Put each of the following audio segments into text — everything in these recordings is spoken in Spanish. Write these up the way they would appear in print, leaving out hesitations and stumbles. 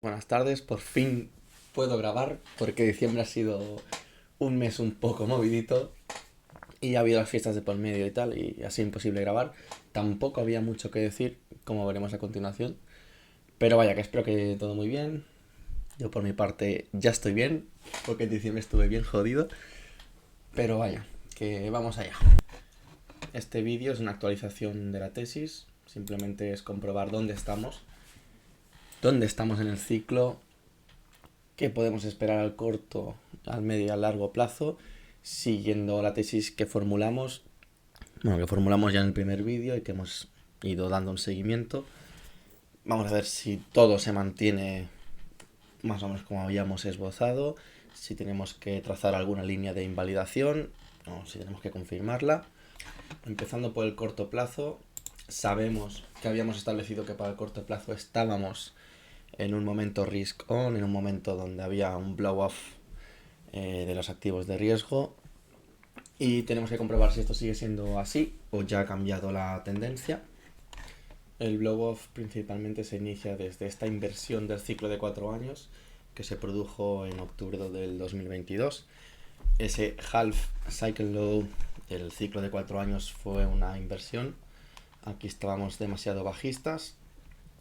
Buenas tardes, por fin puedo grabar porque diciembre ha sido un mes un poco movidito y ha habido las fiestas de por medio y tal y ha sido imposible grabar. Tampoco había mucho que decir, como veremos a continuación, pero vaya que espero que todo muy bien. Yo por mi parte ya estoy bien, porque en diciembre estuve bien jodido, pero vaya, que vamos allá. Este vídeo es una actualización de la tesis, simplemente es comprobar dónde estamos en el ciclo, qué podemos esperar al corto, al medio y al largo plazo, siguiendo la tesis que formulamos, que formulamos ya en el primer vídeo y que hemos ido dando un seguimiento. Vamos a ver si todo se mantiene más o menos como habíamos esbozado, si tenemos que trazar alguna línea de invalidación o si tenemos que confirmarla. Empezando por el corto plazo, sabemos que habíamos establecido que para el corto plazo estábamos en un momento risk on, en un momento donde había un blow off de los activos de riesgo, y tenemos que comprobar si esto sigue siendo así o ya ha cambiado la tendencia. El blow off principalmente se inicia desde esta inversión del ciclo de 4 años que se produjo en octubre del 2022. Ese half cycle low del ciclo de 4 años fue una inversión. Aquí estábamos demasiado bajistas.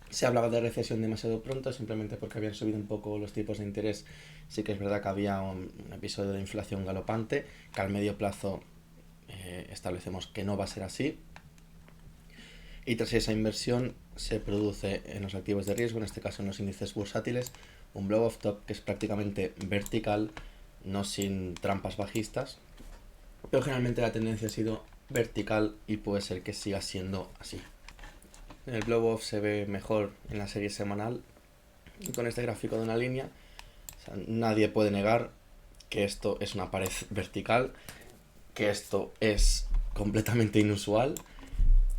Se hablaba de recesión demasiado pronto, simplemente porque habían subido un poco los tipos de interés. Sí que es verdad que había un episodio de inflación galopante, que al medio plazo establecemos que no va a ser así. Y tras esa inversión se produce en los activos de riesgo, en este caso en los índices bursátiles, un blow off top que es prácticamente vertical, no sin trampas bajistas, pero generalmente la tendencia ha sido vertical y puede ser que siga siendo así. El blow off se ve mejor en la serie semanal y con este gráfico de una línea. O sea, nadie puede negar que esto es una pared vertical, que esto es completamente inusual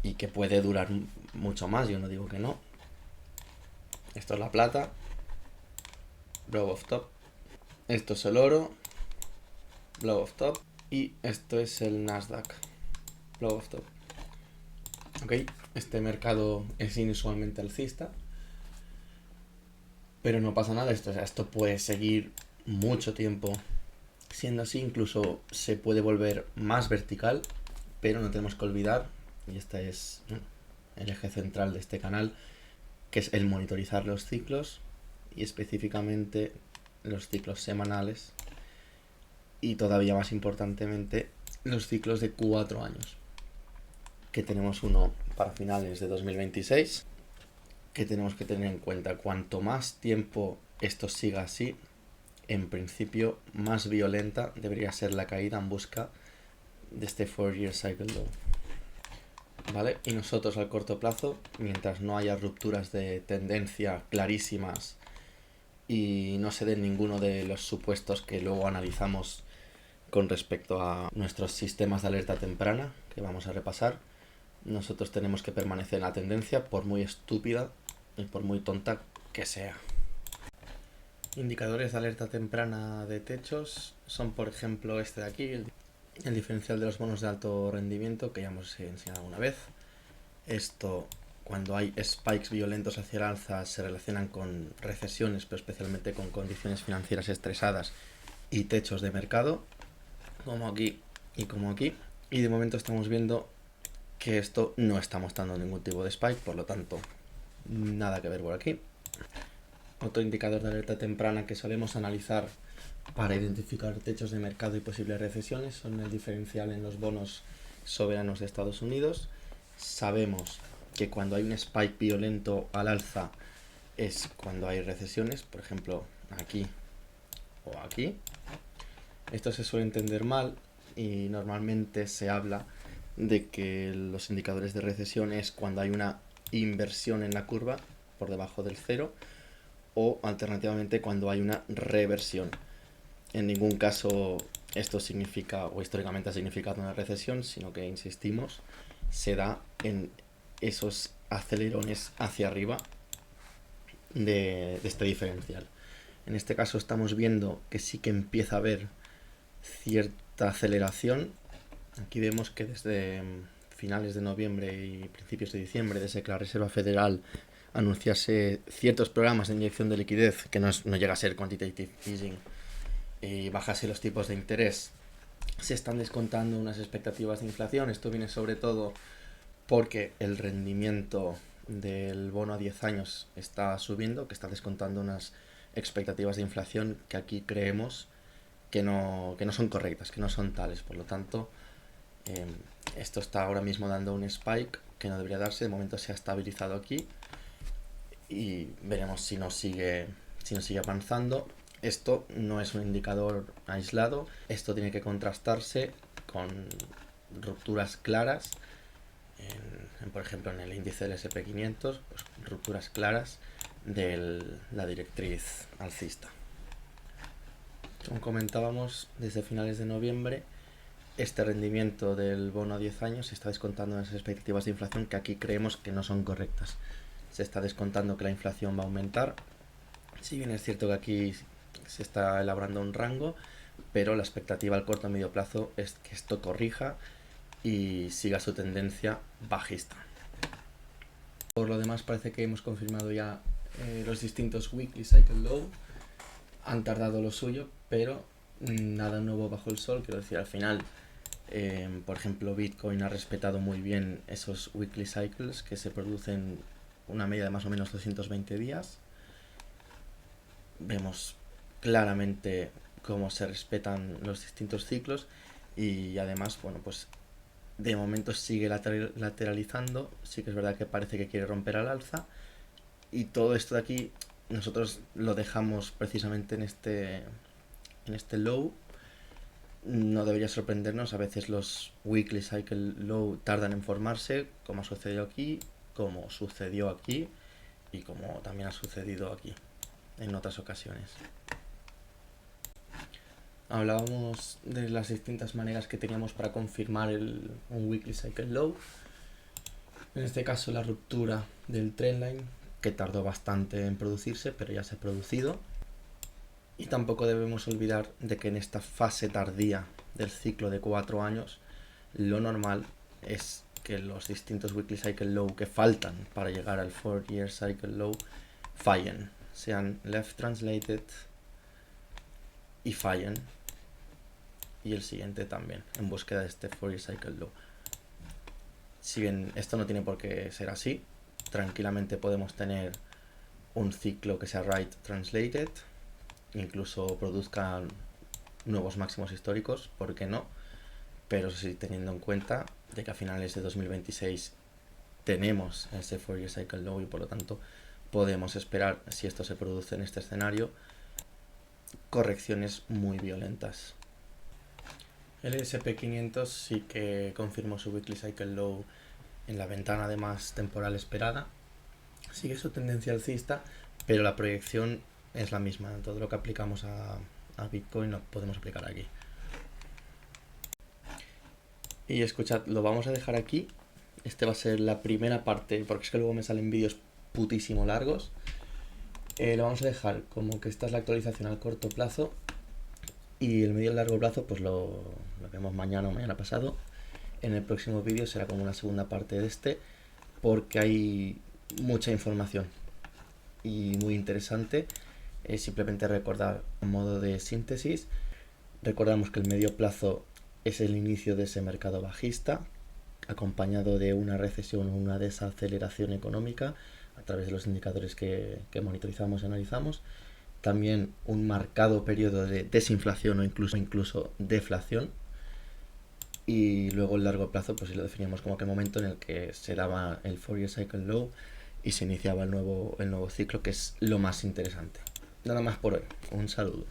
y que puede durar mucho más, yo no digo que no. Esto es la plata, blow off top. Esto es el oro, blow off top. Y esto es el Nasdaq, blow off top. Ok, este mercado es inusualmente alcista, pero no pasa nada. Esto puede seguir mucho tiempo siendo así, incluso se puede volver más vertical, pero no tenemos que olvidar, y este es el eje central de este canal, que es el monitorizar los ciclos y específicamente los ciclos semanales y todavía más importantemente los ciclos de 4 años, que tenemos uno para finales de 2026, que tenemos que tener en cuenta. Cuanto más tiempo esto siga así, en principio más violenta debería ser la caída en busca de este 4-year cycle low. ¿Vale? Y nosotros al corto plazo, mientras no haya rupturas de tendencia clarísimas y no se den ninguno de los supuestos que luego analizamos con respecto a nuestros sistemas de alerta temprana, que vamos a repasar, nosotros tenemos que permanecer en la tendencia, por muy estúpida y por muy tonta que sea. Indicadores de alerta temprana de techos son, por ejemplo, este de aquí, el diferencial de los bonos de alto rendimiento, que ya hemos enseñado una vez. Esto, cuando hay spikes violentos hacia el alza, se relacionan con recesiones, pero especialmente con condiciones financieras estresadas y techos de mercado, como aquí y como aquí. Y de momento estamos viendo que esto no está mostrando ningún tipo de spike, por lo tanto, nada que ver por aquí. Otro indicador de alerta temprana que solemos analizar para identificar techos de mercado y posibles recesiones son el diferencial en los bonos soberanos de Estados Unidos. Sabemos que cuando hay un spike violento al alza es cuando hay recesiones, por ejemplo aquí o aquí. Esto se suele entender mal y normalmente se habla de que los indicadores de recesión es cuando hay una inversión en la curva por debajo del cero, o alternativamente cuando hay una reversión. En ningún caso esto significa, o históricamente ha significado, una recesión, sino que, insistimos, se da en esos acelerones hacia arriba de este diferencial. En este caso estamos viendo que sí que empieza a haber cierta aceleración. Aquí vemos que desde finales de noviembre y principios de diciembre, desde que la Reserva Federal anunciarse ciertos programas de inyección de liquidez, que no llega a ser quantitative easing, y bajase los tipos de interés, se están descontando unas expectativas de inflación. Esto viene sobre todo porque el rendimiento del bono a 10 años está subiendo, que está descontando unas expectativas de inflación que aquí creemos que no son correctas, que no son tales. Por lo tanto, esto está ahora mismo dando un spike que no debería darse. De momento se ha estabilizado aquí y veremos si no sigue avanzando. Esto no es un indicador aislado, esto tiene que contrastarse con rupturas claras, por ejemplo en el índice del SP500, pues, rupturas claras de la directriz alcista. Como comentábamos, desde finales de noviembre, este rendimiento del bono a 10 años se está descontando unas expectativas de inflación que aquí creemos que no son correctas. Se está descontando que la inflación va a aumentar, si bien es cierto que aquí se está elaborando un rango, pero la expectativa al corto y medio plazo es que esto corrija y siga su tendencia bajista. Por lo demás, parece que hemos confirmado ya los distintos weekly cycle low. Han tardado lo suyo, pero nada nuevo bajo el sol. Quiero decir, al final, por ejemplo, Bitcoin ha respetado muy bien esos weekly cycles que se producen una media de más o menos 220 días. Vemos claramente cómo se respetan los distintos ciclos y además, bueno, pues de momento sigue lateralizando. Sí que es verdad que parece que quiere romper al alza, y todo esto de aquí nosotros lo dejamos precisamente en este low. No debería sorprendernos, a veces los weekly cycle low tardan en formarse, como ha sucedido aquí, como sucedió aquí y como también ha sucedido aquí en otras ocasiones. Hablábamos de las distintas maneras que teníamos para confirmar un weekly cycle low. En este caso la ruptura del trendline, que tardó bastante en producirse, pero ya se ha producido. Y tampoco debemos olvidar de que en esta fase tardía del ciclo de 4 años, lo normal es que los distintos weekly cycle low que faltan para llegar al 4-year cycle low fallen, sean left translated y fallen, y el siguiente también, en búsqueda de este 4-year cycle low. Si bien esto no tiene por qué ser así, tranquilamente podemos tener un ciclo que sea right translated, incluso produzca nuevos máximos históricos, ¿por qué no? Pero sí teniendo en cuenta de que a finales de 2026 tenemos ese 4-year cycle low y por lo tanto podemos esperar, si esto se produce en este escenario, correcciones muy violentas. El SP500 sí que confirmó su weekly cycle low en la ventana de más temporal esperada. Sigue su tendencia alcista, pero la proyección es la misma. Todo lo que aplicamos a Bitcoin lo podemos aplicar aquí. Y escuchad, lo vamos a dejar aquí. Este va a ser la primera parte, porque es que luego me salen vídeos putísimo largos. Lo vamos a dejar como que esta es la actualización al corto plazo, y el medio y largo plazo pues lo vemos mañana o mañana pasado. En el próximo vídeo será como una segunda parte de este, porque hay mucha información y muy interesante. Simplemente recordar a modo de síntesis, recordamos que el medio plazo es el inicio de ese mercado bajista, acompañado de una recesión o una desaceleración económica a través de los indicadores que monitorizamos y analizamos. También un marcado periodo de desinflación o incluso deflación. Y luego el largo plazo pues lo definíamos como que momento en el que se daba el 4-year cycle low y se iniciaba el nuevo ciclo, que es lo más interesante. Nada más por hoy. Un saludo.